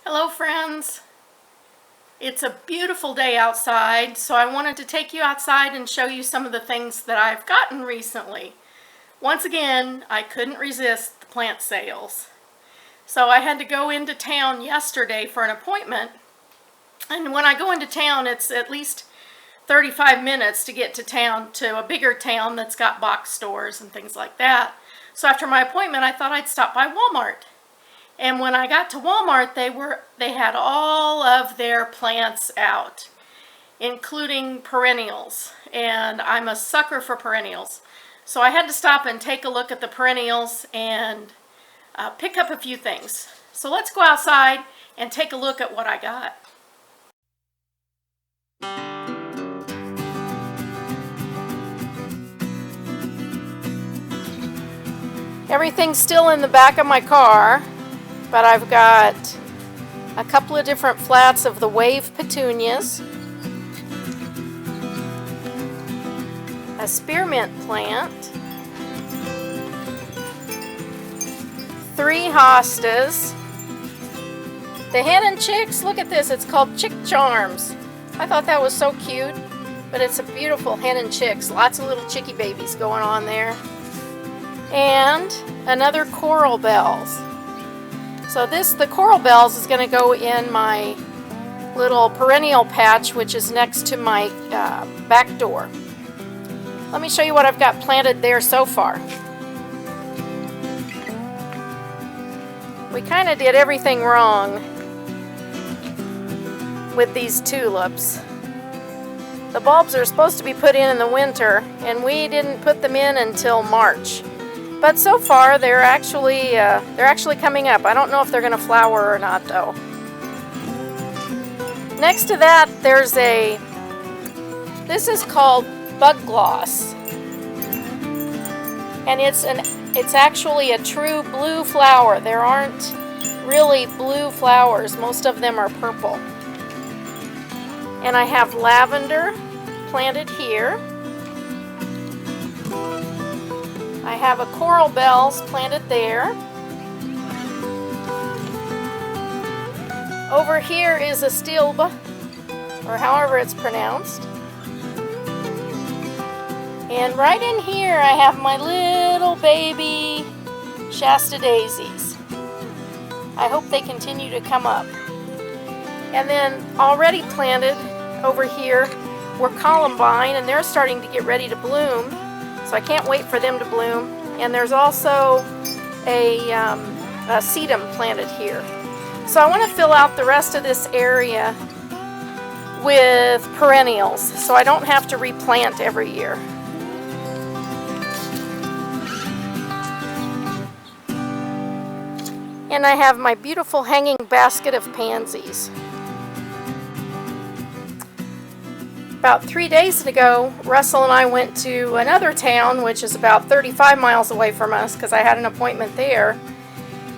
Hello friends! It's a beautiful day outside, so I wanted to take you outside and show you some of the things that I've gotten recently. Once again, I couldn't resist the plant sales. So I had to go into town yesterday for an appointment, and when I go into town it's at least 35 minutes to get to town, to a bigger town that's got box stores and things like that. So after my appointment I thought I'd stop by Walmart. And when I got to Walmart, they had all of their plants out, including perennials. And I'm a sucker for perennials. So I had to stop and take a look at the perennials and pick up a few things. So let's go outside and take a look at what I got. Everything's still in the back of my car. But I've got a couple of different flats of the wave petunias, a spearmint plant, 3 hostas, the hen and chicks. Look at this, it's called Chick Charms. I thought that was so cute, but it's a beautiful hen and chicks. Lots of little chickie babies going on there. And another coral bells. So the coral bells is going to go in my little perennial patch, which is next to my back door. Let me show you what I've got planted there so far. We kind of did everything wrong with these tulips. The bulbs are supposed to be put in the winter, and we didn't put them in until March. But so far, they're actually coming up. I don't know if they're going to flower or not, though. Next to that, this is called bug gloss, and it's actually a true blue flower. There aren't really blue flowers. Most of them are purple. And I have lavender planted here. I have a coral bells planted there. Over here is a stilbe, or however it's pronounced. And right in here I have my little baby Shasta daisies. I hope they continue to come up. And then already planted over here were columbine, and they're starting to get ready to bloom. So I can't wait for them to bloom. And there's also a sedum planted here. So I want to fill out the rest of this area with perennials, so I don't have to replant every year. And I have my beautiful hanging basket of pansies. About 3 days ago, Russell and I went to another town, which is about 35 miles away from us, because I had an appointment there.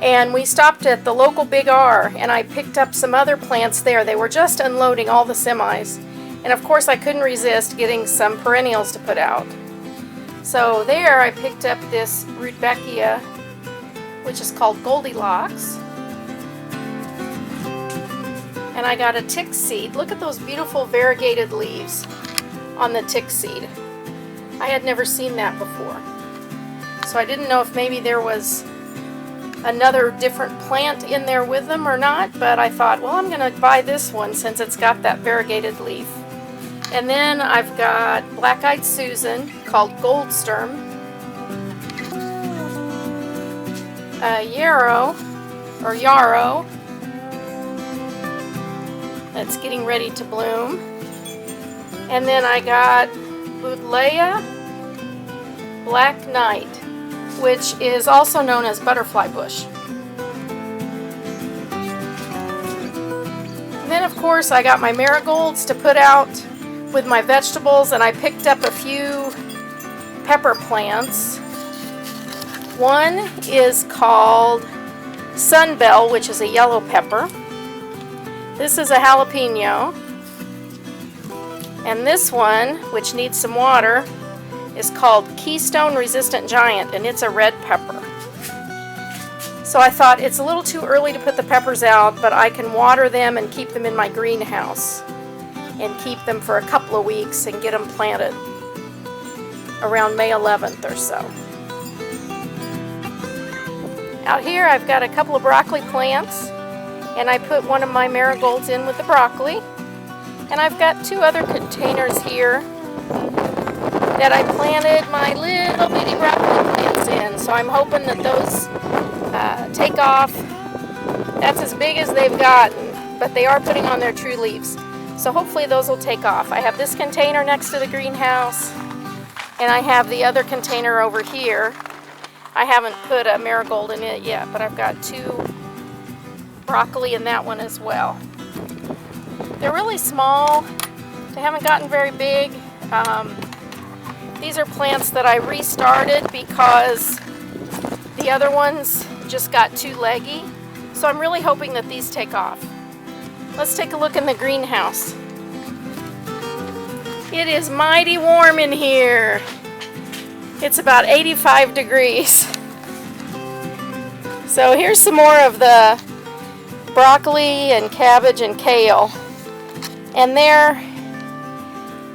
And we stopped at the local Big R, and I picked up some other plants there. They were just unloading all the semis. And of course, I couldn't resist getting some perennials to put out. So there, I picked up this rudbeckia, which is called Goldilocks. And I got a tick seed. Look at those beautiful variegated leaves on the tick seed. I had never seen that before. So I didn't know if maybe there was another different plant in there with them or not, but I thought, well, I'm going to buy this one since it's got that variegated leaf. And then I've got black-eyed Susan called Goldsturm, yarrow that's getting ready to bloom. And then I got Buddleia Black Knight, which is also known as butterfly bush. And then of course I got my marigolds to put out with my vegetables, and I picked up a few pepper plants. One is called Sunbell, which is a yellow pepper. This is a jalapeno. And this one, which needs some water, is called Keystone Resistant Giant, and it's a red pepper. So I thought it's a little too early to put the peppers out, but I can water them and keep them in my greenhouse and keep them for a couple of weeks and get them planted around May 11th or so. Out here I've got a couple of broccoli plants, and I put one of my marigolds in with the broccoli. And I've got two other containers here that I planted my little bitty broccoli plants in. So I'm hoping that those take off. That's as big as they've gotten, but they are putting on their true leaves. So hopefully those will take off. I have this container next to the greenhouse, and I have the other container over here. I haven't put a marigold in it yet, but I've got two broccoli in that one as well. They're really small. They haven't gotten very big. These are plants that I restarted because the other ones just got too leggy. So I'm really hoping that these take off. Let's take a look in the greenhouse. It is mighty warm in here. It's about 85 degrees. So here's some more of the broccoli and cabbage and kale. And they're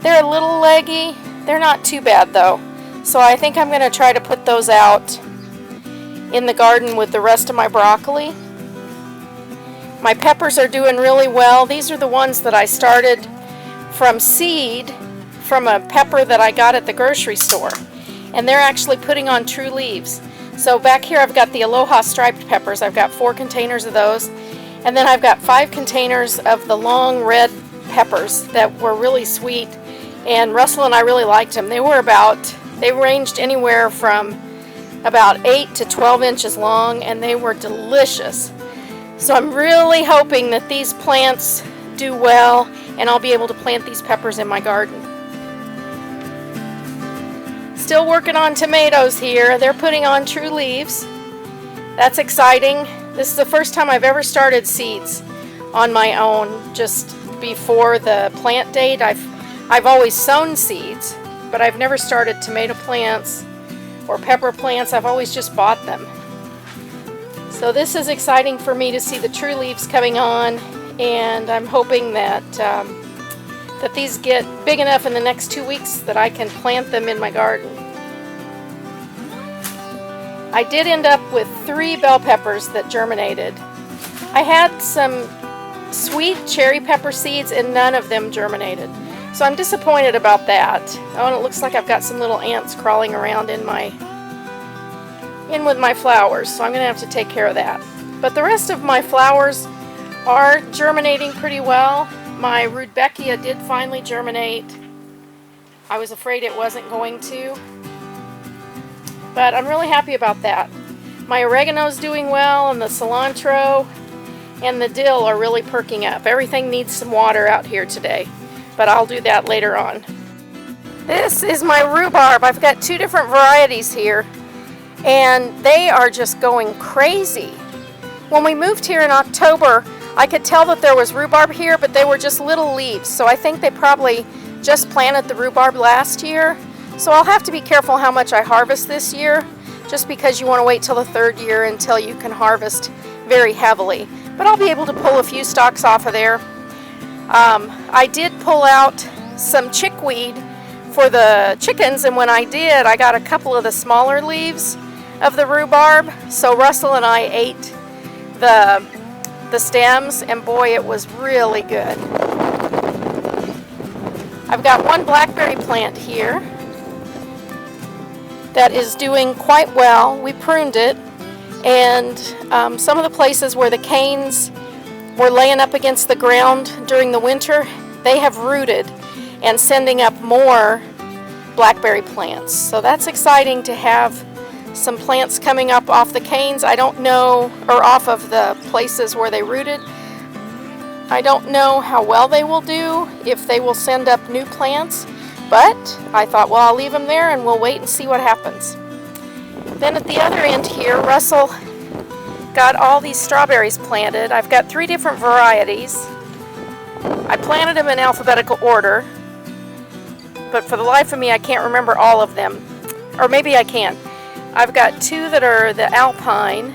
a little leggy. They're not too bad though. So I think I'm going to try to put those out in the garden with the rest of my broccoli. My peppers are doing really well. These are the ones that I started from seed from a pepper that I got at the grocery store. And they're actually putting on true leaves. So back here I've got the Aloha striped peppers. I've got 4 containers of those. And then I've got 5 containers of the long red peppers that were really sweet. And Russell and I really liked them. They ranged anywhere from about 8 to 12 inches long, and they were delicious. So I'm really hoping that these plants do well, and I'll be able to plant these peppers in my garden. Still working on tomatoes here. They're putting on true leaves. That's exciting. This is the first time I've ever started seeds on my own just before the plant date. I've always sown seeds, but I've never started tomato plants or pepper plants. I've always just bought them. So this is exciting for me to see the true leaves coming on, and I'm hoping that that these get big enough in the next 2 weeks that I can plant them in my garden. I did end up with 3 bell peppers that germinated. I had some sweet cherry pepper seeds and none of them germinated. So I'm disappointed about that. Oh, and it looks like I've got some little ants crawling around in with my flowers, so I'm going to have to take care of that. But the rest of my flowers are germinating pretty well. My rudbeckia did finally germinate. I was afraid it wasn't going to, but I'm really happy about that. My oregano's doing well, and the cilantro and the dill are really perking up. Everything needs some water out here today, but I'll do that later on. This is my rhubarb. I've got 2 different varieties here, and they are just going crazy. When we moved here in October, I could tell that there was rhubarb here, but they were just little leaves. So I think they probably just planted the rhubarb last year. So I'll have to be careful how much I harvest this year, just because you want to wait till the 3rd year until you can harvest very heavily. But I'll be able to pull a few stalks off of there. I did pull out some chickweed for the chickens, and when I did, I got a couple of the smaller leaves of the rhubarb. So Russell and I ate the stems, and boy, it was really good. I've got one blackberry plant here that is doing quite well. We pruned it, and some of the places where the canes were laying up against the ground during the winter, they have rooted and sending up more blackberry plants. So that's exciting to have some plants coming up off the canes. I don't know, or off of the places where they rooted. I don't know how well they will do, if they will send up new plants, but I thought, well, I'll leave them there and we'll wait and see what happens. Then at the other end here, Russell got all these strawberries planted. I've got 3 different varieties. I planted them in alphabetical order, but for the life of me, I can't remember all of them. Or maybe I can. I've got 2 that are the alpine,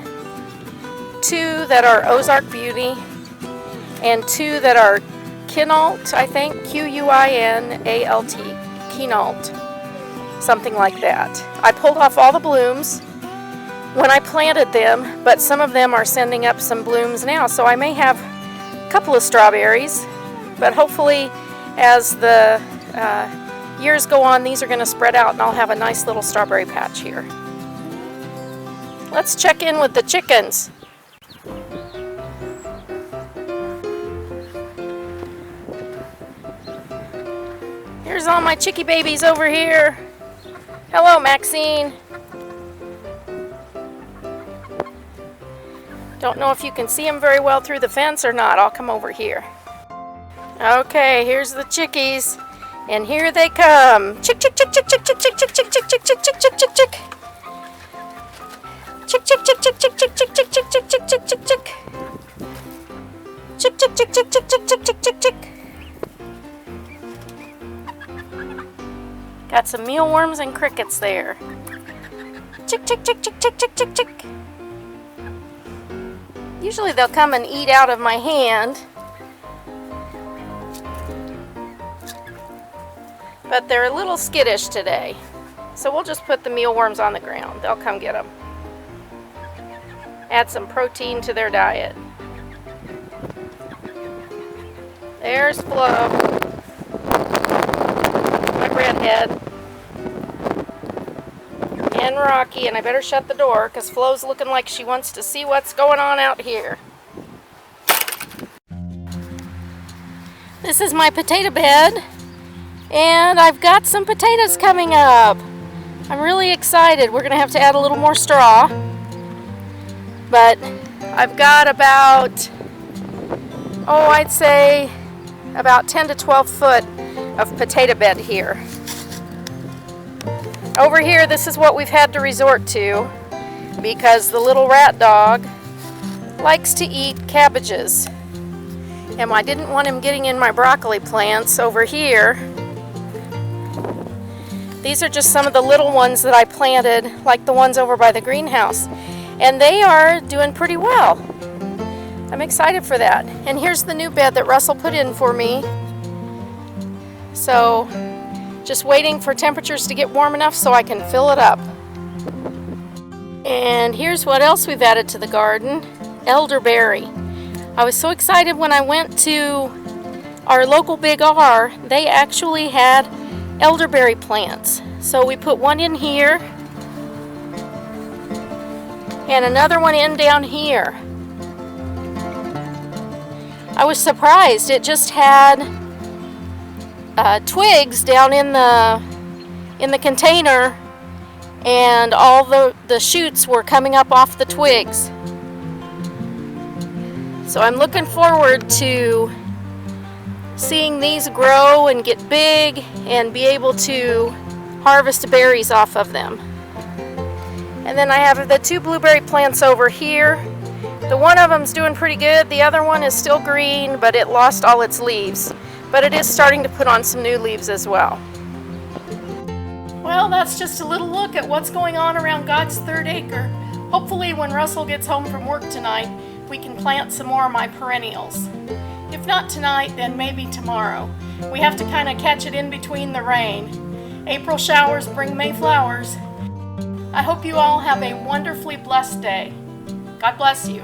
2 that are Ozark Beauty and 2 that are Quinault, I think, Quinalt, Quinault, something like that. I pulled off all the blooms when I planted them, but some of them are sending up some blooms now, so I may have a couple of strawberries, but hopefully as the years go on, these are going to spread out and I'll have a nice little strawberry patch here. Let's check in with the chickens. Here's all my chickie babies over here. Hello, Maxine. Don't know if you can see them very well through the fence or not. I'll come over here. Okay, here's the chickies. And here they come. Chick, chick, chick, chick, chick, chick, chick, chick, chick, chick, chick, chick, chick, chick, chick, chick. Chick, chick, chick, chick, chick, chick, chick, chick, chick, chick, chick, chick, chick, chick. Chick, chick, chick, chick, chick, chick, chick, chick, chick, chick. Got some mealworms and crickets there. Chick, chick, chick, chick, chick, chick, chick, chick. Usually they'll come and eat out of my hand, but they're a little skittish today. So we'll just put the mealworms on the ground. They'll come get them. Add some protein to their diet. There's Flo, my redhead, and Rocky, and I better shut the door because Flo's looking like she wants to see what's going on out here. This is my potato bed, and I've got some potatoes coming up. I'm really excited. We're going to have to add a little more straw, but I've got about, I'd say about 10 to 12 foot of potato bed here. Over here, this is what we've had to resort to because the little rat dog likes to eat cabbages. And I didn't want him getting in my broccoli plants over here. These are just some of the little ones that I planted, like the ones over by the greenhouse. And they are doing pretty well. I'm excited for that. And here's the new bed that Russell put in for me. So, just waiting for temperatures to get warm enough so I can fill it up. And here's what else we've added to the garden. Elderberry. I was so excited when I went to our local Big R. They actually had elderberry plants. So we put one in here and another one in down here. I was surprised. It just had twigs down in the container, and all the shoots were coming up off the twigs. So I'm looking forward to seeing these grow and get big and be able to harvest berries off of them. And then I have the 2 blueberry plants over here. The one of them's doing pretty good. The other one is still green, but it lost all its leaves. But it is starting to put on some new leaves as well. Well, that's just a little look at what's going on around God's third acre. Hopefully when Russell gets home from work tonight, we can plant some more of my perennials. If not tonight, then maybe tomorrow. We have to kind of catch it in between the rain. April showers bring May flowers. I hope you all have a wonderfully blessed day. God bless you.